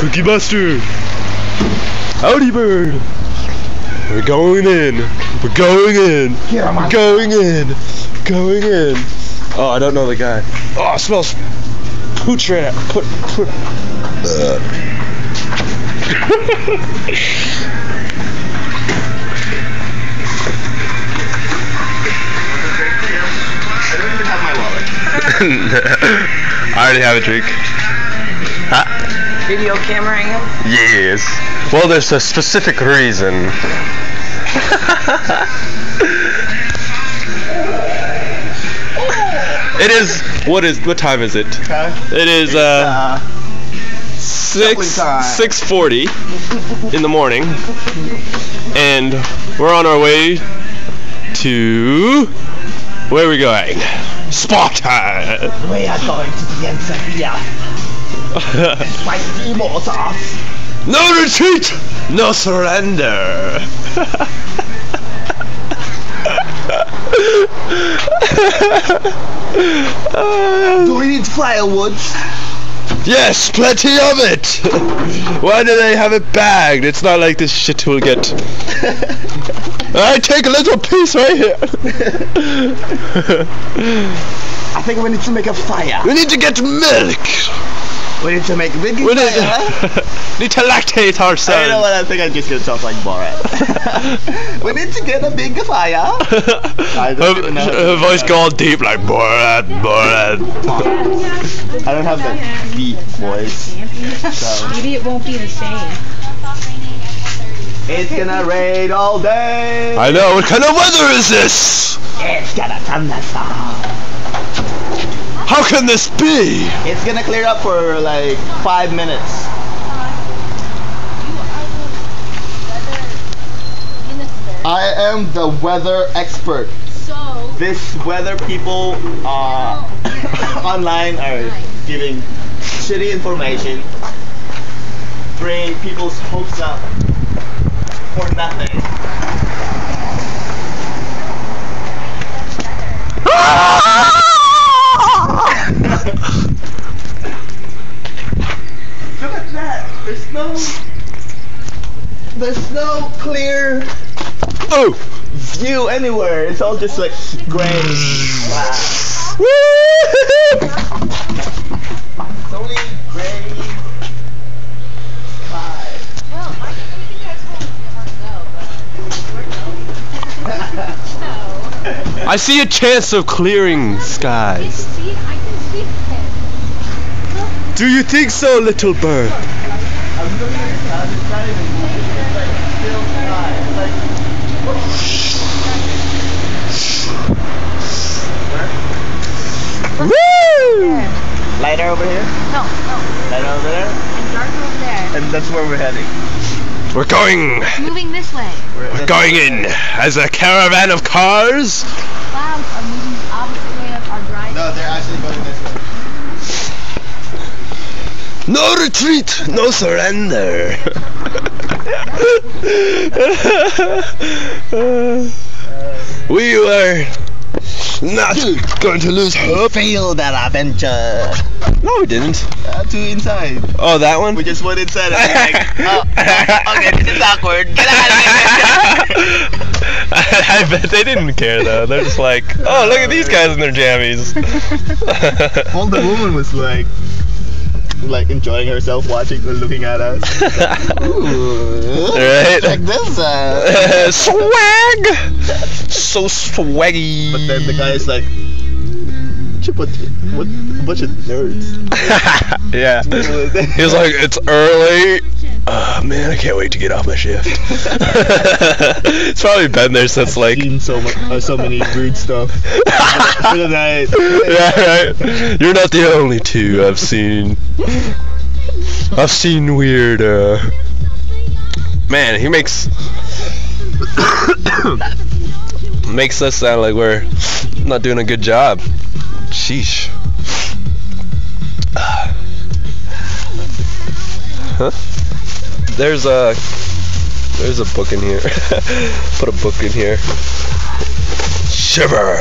Cookie Buster. Howdy, bird. We're going in. We're going in. We're going in. Going in. Oh, I don't know the guy. Oh, it smells pooch rat. I don't even have my wallet. I already have a drink. Huh? Video cameraing him? Yes. Well, there's a specific reason. It is. What time is it? Okay. It is 6:40 in the morning, and we're on our way to. Where are we going? Sparta! We are going to the UNCUT. Spicy more sauce. No retreat! No surrender! Do we need firewood? Yes, plenty of it! Why do they have it bagged? It's not like this shit will get... I take a little piece right here! I think we need to make a fire. We need to get milk! We need to make a big We need fire. need to lactate ourselves! You know what, I think I'm just gonna talk like Borat. We need to get a big fire. I don't even know how to Her voice go all deep like Borat. I don't have that deep voice. So. Maybe it won't be the same. It's gonna rain all day. I know, what kind of weather is this? It's gonna thunderstorm. How can this be? It's gonna clear up for like 5 minutes. I am the weather expert. This weather people online are giving shitty information, bring people's hopes up for nothing. Look at that! There's no clear view anywhere. It's all just like gray. Wow. It's only gray sky. Well, I think you guys won't go, I see a chance of clearing skies. I can see it. Do you think so, little bird? I'm looking at the sky. It's not even moving. It's like still sky. It's like. Woo! Lighter over here? No. Lighter over there? And darker over there. And that's where we're heading. We're going. Moving this way. We're going in as a caravan of cars. Clouds are moving the opposite way of our drive. No, they're actually going this way. No retreat, no surrender. We are not going to lose hope. Failed that adventure. No, we didn't. Two inside. Oh, that one? We just went inside and we're like, okay, this is awkward. Get out of here. I bet they didn't care though. They're just like, oh, look at these guys in their jammies. All the woman was like enjoying herself watching or looking at us. Ooh, right? check this out. Swag! So swaggy. But then the guy is like, what a bunch of nerds. Yeah. He was like, it's early. Oh man, I can't wait to get off my shift. It's probably been there since like. I've seen so many weird stuff. For the night. Yeah, right. You're not the only two I've seen. I've seen weird. Man, he makes us sound like we're not doing a good job. Sheesh. Huh? There's a book in here. Put a book in here. Shiver.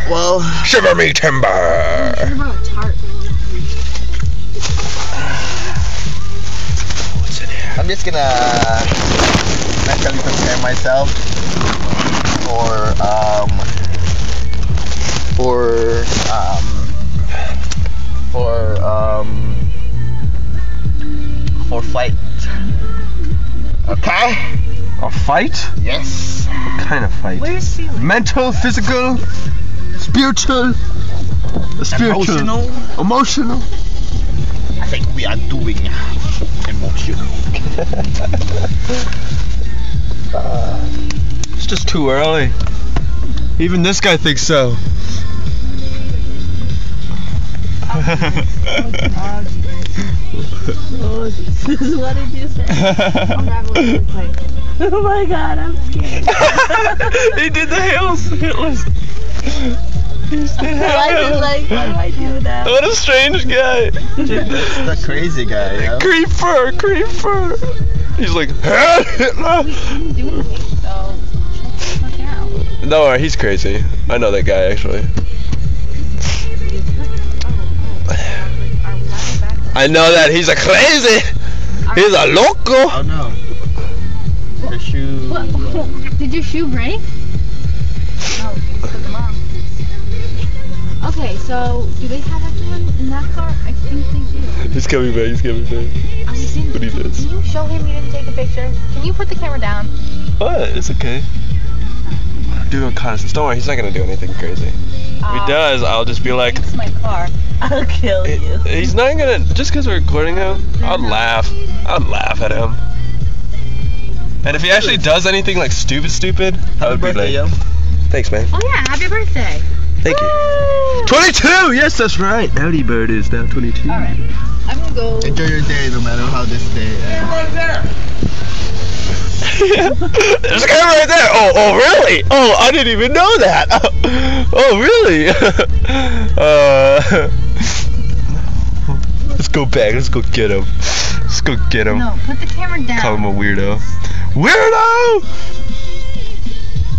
Well, shiver me timber. I'm just gonna mentally prepare myself for flight. Okay? A fight? Yes. What kind of fight? Where's Felix? Mental, physical, spiritual, emotional. I think we are doing emotional. It's just too early. Even this guy thinks so. What did you say? Unravel it really quick. Oh my god, I'm scared. He did the hitless. Why do I do that? What a strange guy. The crazy guy, yo. Creeper. He's like, Hitler. We didn't do anything, so shut the fuck out. No, he's crazy. I know that guy actually. I know that he's a crazy. He's a loco. Oh no. The shoe. What? Did your shoe break? No, you put them on. Okay, so do they have everyone in that car? I think they do. He's coming back. I was in. What he does. Can you show him you didn't take a picture? Can you put the camera down? What? It's okay. Do reconnaissance. Don't worry, he's not gonna do anything crazy. If he does, I'll just be like, It's my car. I'll kill you. he's not gonna, just because we're recording him, I'd laugh at him. And if he actually does anything like stupid, I would be like, yo. thanks man. Oh yeah, happy birthday. Thank you. 22! Yes, that's right. Howdy Bird is now 22. Alright, I'm gonna go. Enjoy your day, no matter how this day ends. Right there. There's a guy right there. Oh, really? Oh, I didn't even know that. Oh, really? Let's go back. Let's go get him. No, put the camera down. Call him a weirdo. Weirdo!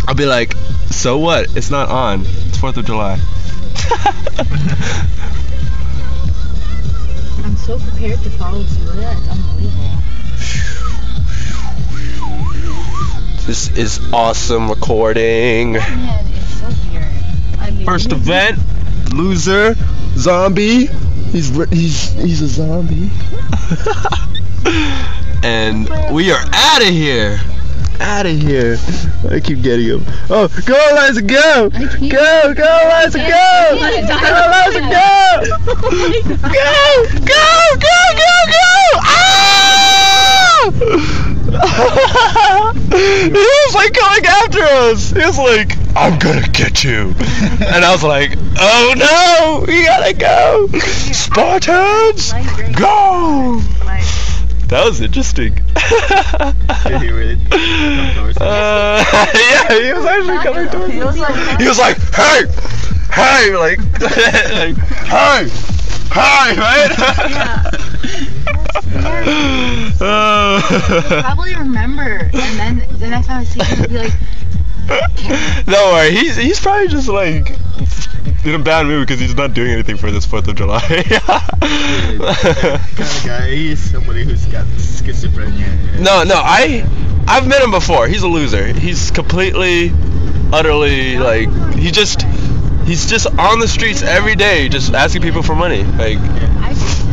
I'll be like, so what? It's not on. It's 4th of July. I'm so prepared to follow Julia. It's unbelievable. This is awesome recording. That man is so weird. I mean, First event, loser, zombie. He's a zombie. And we are out of here. I keep getting him. Oh, go Eliza, go! Go, Eliza, go! Go, Eliza, go! Go! Ah! He was like coming after us. He was like, I'm gonna get you. And I was like, oh no, we gotta go. Spartans, go! That was interesting. Did he really come towards us? Yeah, he was actually coming towards us. He was like, hey, like, hey, right? Probably remember, and then the next time I see him, he'll be like, don't worry, he's probably just like in a bad mood because he's not doing anything for this 4th of July. That kind of guy, he is somebody who's got schizophrenia. No, I've met him before. He's a loser. He's completely, utterly, like, he's just on the streets every day just asking people for money. Like, I just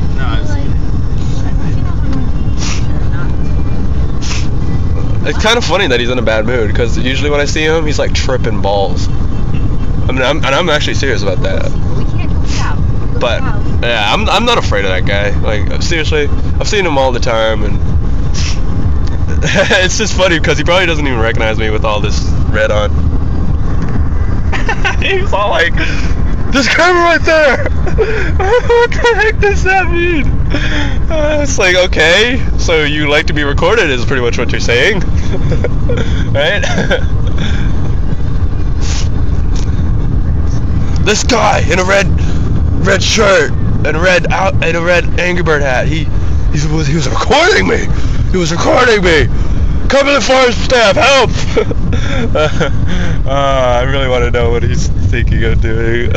it's kind of funny that he's in a bad mood because usually when I see him, he's like tripping balls. I mean, I'm actually serious about that. we can't go out. But yeah, I'm not afraid of that guy. Like, seriously, I've seen him all the time, and it's just funny because he probably doesn't even recognize me with all this red on. He's all like, "There's a camera right there." What the heck does that mean? It's like, okay, so you like to be recorded is pretty much what you're saying, right? This guy in a red shirt and a red Angry Bird hat. He was recording me. He was recording me. Cumberland Forest staff, help! I really want to know what he's thinking of doing.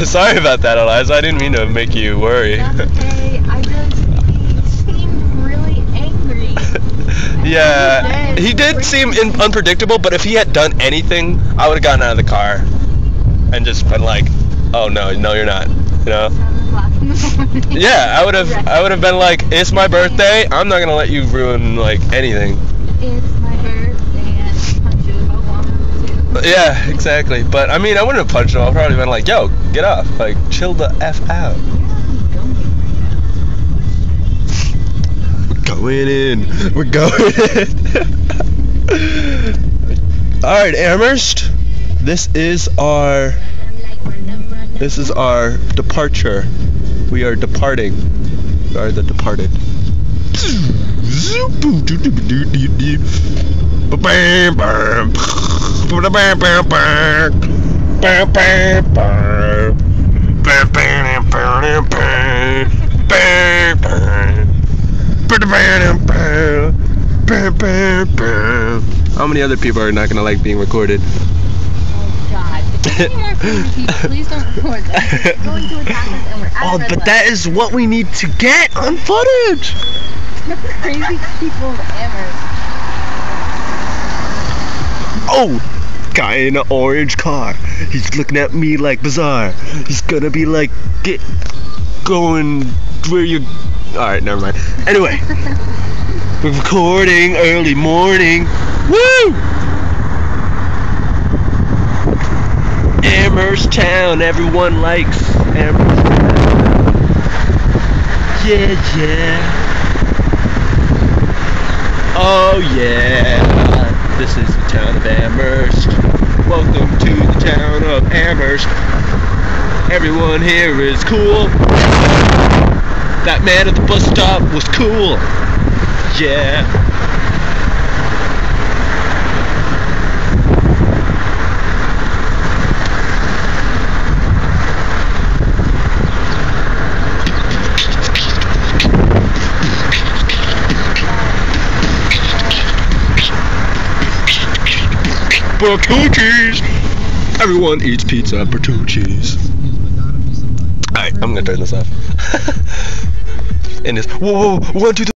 Sorry about that, Eliza. I didn't mean to make you worry. That's okay. I Yeah, he did seem unpredictable, but if he had done anything, I would have gotten out of the car and just been like, "Oh no, you're not," you know? Yeah, I would have been like, "It's my birthday. I'm not gonna let you ruin like anything." It's my birthday and punch you if I want to. Yeah, exactly. But I mean, I wouldn't have punched him. I'd probably been like, "Yo, get off! Like, chill the f out." We're going in. Alright, Amherst. This is our departure. We are departing. We are the departed. How many other people are not gonna like being recorded? Oh God! If any more crazy people, please don't record this. It's going to attack us, and we're at Oh, a red but light. that is what we need to get on footage. Crazy people of Amherst. Oh, guy in an orange car. He's looking at me like bizarre. He's gonna be like, get going where you. All right, never mind. Anyway, we're recording early morning. Woo! Amherst Town, everyone likes Amherst Town. Yeah. Oh yeah, this is the town of Amherst. Welcome to the town of Amherst. Everyone here is cool. That man at the bus stop was cool. Yeah. Bertucci's! Everyone eats pizza at Bertucci's. Alright, I'm gonna turn this off. And it's whoa, 1, 2, 3.